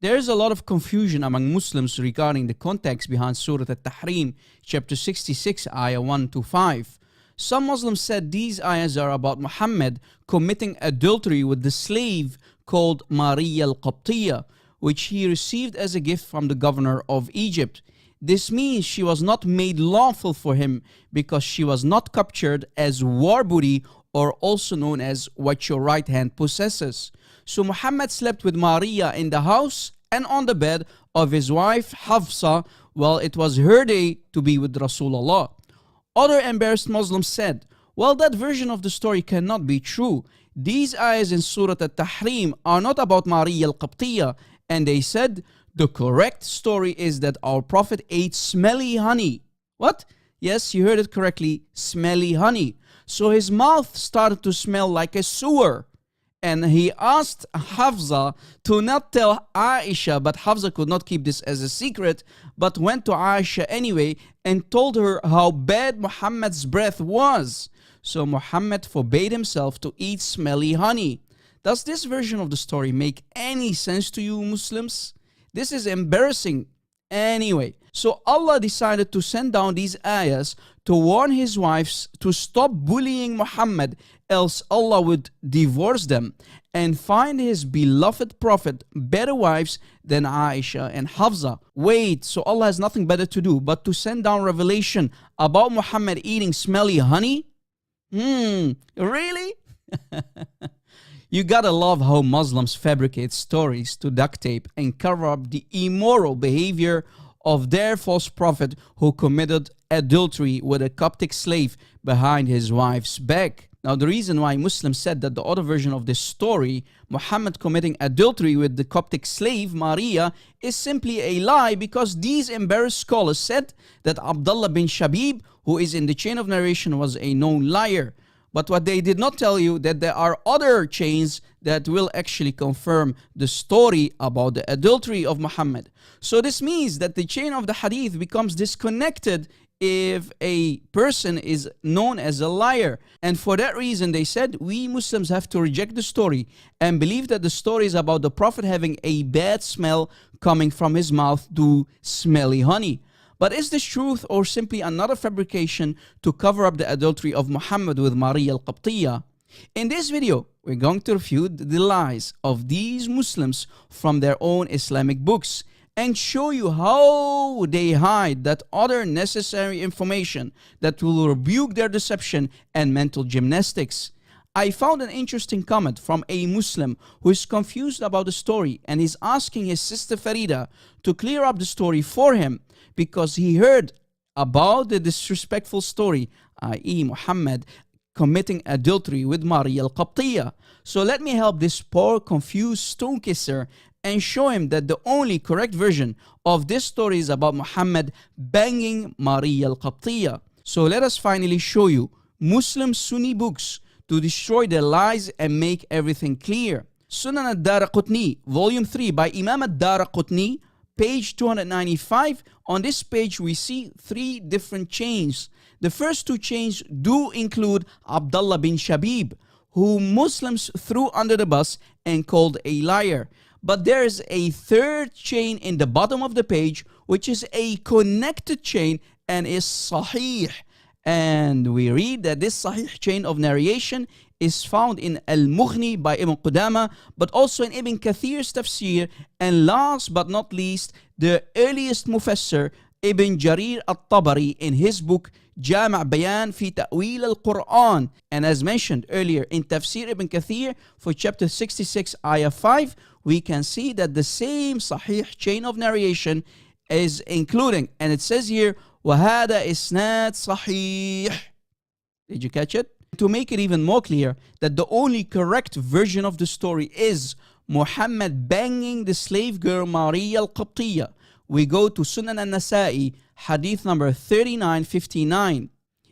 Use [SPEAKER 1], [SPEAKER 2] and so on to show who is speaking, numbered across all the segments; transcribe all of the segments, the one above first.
[SPEAKER 1] There is a lot of confusion among Muslims regarding the context behind Surah At-Tahrim, chapter 66, ayah 1 to 5. Some Muslims said these ayahs are about Muhammad committing adultery with the slave called Maria al-Qibtiyya, which he received as a gift from the governor of Egypt. This means she was not made lawful for him because she was not captured as war booty, or also known as what your right hand possesses. So Muhammad slept with Maria in the house and on the bed of his wife Hafsa while it was her day to be with Rasulullah. Other embarrassed Muslims said, well, that version of the story cannot be true. These ayahs in Surah At-Tahrim are not about Maria al-Qibtiyya. And they said, the correct story is that our Prophet ate smelly honey. What? Yes, you heard it correctly, smelly honey. So his mouth started to smell like a sewer. And he asked Hafsa to not tell Aisha, but Hafsa could not keep this as a secret, but went to Aisha anyway and told her how bad Muhammad's breath was. So Muhammad forbade himself to eat smelly honey. Does this version of the story make any sense to you, Muslims? This is embarrassing. Anyway, so Allah decided to send down these ayahs to warn his wives to stop bullying Muhammad, else Allah would divorce them and find his beloved Prophet better wives than Aisha and Hafsa. Wait, so Allah has nothing better to do but to send down revelation about Muhammad eating smelly honey? Really? You gotta love how Muslims fabricate stories to duct tape and cover up the immoral behavior of their false prophet who committed adultery with a Coptic slave behind his wife's back. Now, the reason why Muslims said that the other version of this story, Muhammad committing adultery with the Coptic slave Maria, is simply a lie, because these embarrassed scholars said that Abdullah bin Shabib, who is in the chain of narration, was a known liar. But what they did not tell you, that there are other chains that will actually confirm the story about the adultery of Muhammad. So this means that the chain of the hadith becomes disconnected if a person is known as a liar. And for that reason, they said, we Muslims have to reject the story and believe that the story is about the Prophet having a bad smell coming from his mouth to smelly honey. But is this truth or simply another fabrication to cover up the adultery of Muhammad with Maria al-Qibtiyya? In this video, we're going to refute the lies of these Muslims from their own Islamic books and show you how they hide that other necessary information that will rebuke their deception and mental gymnastics. I found an interesting comment from a Muslim who is confused about the story and is asking his sister Farida to clear up the story for him because he heard about the disrespectful story, i.e. Muhammad committing adultery with Maria al-Qibtiyya. So let me help this poor confused stone kisser and show him that the only correct version of this story is about Muhammad banging Maria al-Qibtiyya. So let us finally show you Muslim Sunni books to destroy their lies and make everything clear. Sunan al-Daraqutni, volume 3 by Imam al-Daraqutni, page 295. On this page we see 3 different chains. The first 2 chains do include Abdullah bin Shabib, who Muslims threw under the bus and called a liar. But there is a 3rd chain in the bottom of the page, which is a connected chain and is Sahih. And we read that this Sahih chain of narration is found in Al-Mughni by Ibn Qudama, but also in Ibn Kathir's tafsir, and last but not least, the earliest Mufassir, Ibn Jarir al-Tabari, in his book Jami' Bayan fi Ta'wil al-Quran. And as mentioned earlier in Tafsir Ibn Kathir for chapter 66 ayah 5, we can see that the same Sahih chain of narration is including, and it says here, وَهَذَا إِسْنَادٌ صَحِيحٌ. Did you catch it? To make it even more clear that the only correct version of the story is Muhammad banging the slave girl Maria al-Qibtiyya, we go to Sunan al-Nasa'i, hadith number 3959.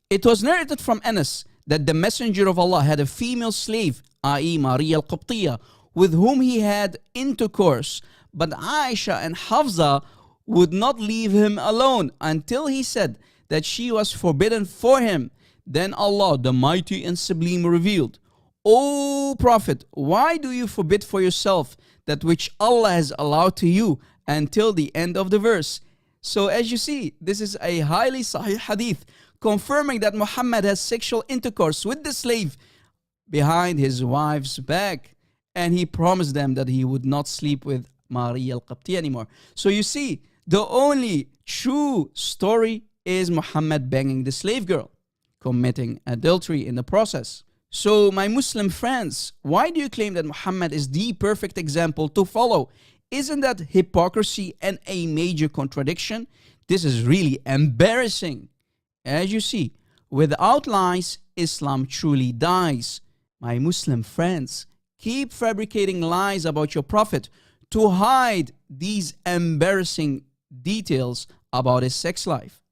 [SPEAKER 1] It was narrated from Anas that the Messenger of Allah had a female slave, i.e. Maria al-Qibtiyya, with whom he had intercourse, but Aisha and Hafsa would not leave him alone until he said that she was forbidden for him. Then Allah, the Mighty and Sublime, revealed, O Prophet, why do you forbid for yourself that which Allah has allowed to you until the end of the verse. So as you see, this is a highly sahih hadith confirming that Muhammad has sexual intercourse with the slave behind his wife's back, and he promised them that he would not sleep with Maria al-Qibtiyya anymore. So you see, the only true story is Muhammad banging the slave girl, committing adultery in the process. So my Muslim friends, why do you claim that Muhammad is the perfect example to follow? Isn't that hypocrisy and a major contradiction? This is really embarrassing. As you see, without lies, Islam truly dies. My Muslim friends, keep fabricating lies about your Prophet to hide these embarrassing details about his sex life.